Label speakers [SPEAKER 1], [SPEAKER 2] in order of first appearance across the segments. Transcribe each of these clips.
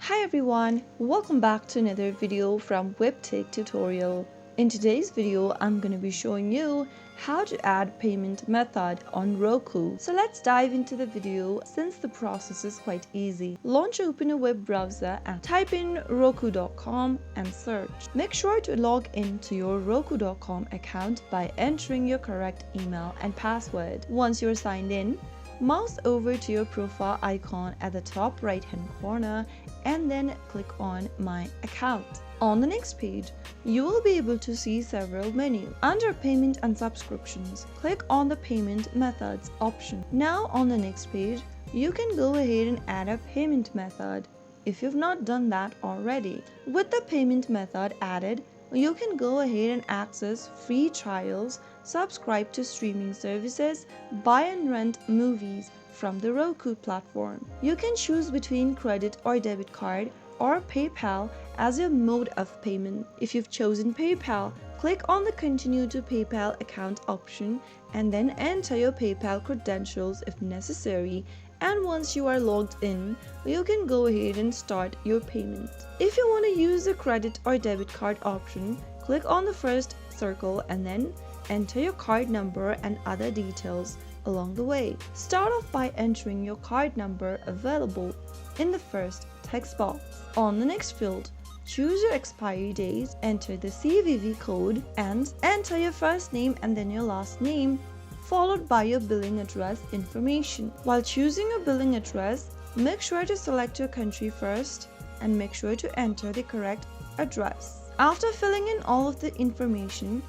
[SPEAKER 1] Hi everyone, welcome back to another video from Webtech Tutorial. In today's video, I'm going to be showing you how to add payment method on Roku. So let's dive into the video since the process is quite easy. Open a web browser and type in roku.com and search. Make sure to log into your roku.com account by entering your correct email and password. Once you're signed in, mouse over to your profile icon at the top right hand corner and then click on My Account. On the next page, you will be able to see several menus. Under Payment and Subscriptions, click on the Payment Methods option. Now on the next page, you can go ahead and add a payment method if you've not done that already. With the payment method added, you can go ahead and access free trials, subscribe to streaming services, buy and rent movies from the Roku platform. You can choose between credit or debit card or PayPal as your mode of payment. If you've chosen PayPal, click on the Continue to PayPal account option and then enter your PayPal credentials if necessary. And once you are logged in, you can go ahead and start your payment. If you want to use the credit or debit card option, click on the first circle and then enter your card number and other details along the way. Start off by entering your card number available in the first text box. On the next field, choose your expiry date, enter the CVV code and enter your first name and then your last name, followed by your billing address information. While choosing your billing address, make sure to select your country first and make sure to enter the correct address. After filling in all of the information,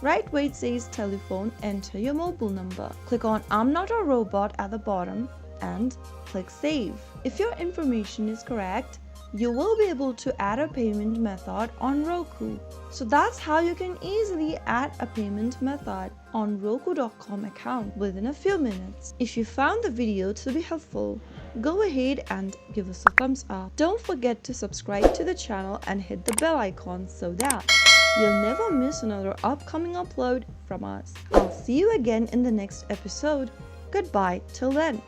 [SPEAKER 1] right where it says telephone, enter your mobile number. Click on I'm not a robot at the bottom and click save. If your information is correct, you will be able to add a payment method on Roku. So that's how you can easily add a payment method on Roku.com account within a few minutes. If you found the video to be helpful, go ahead and give us a thumbs up. Don't forget to subscribe to the channel and hit the bell icon so that you'll never miss another upcoming upload from us. I'll see you again in the next episode. Goodbye till then.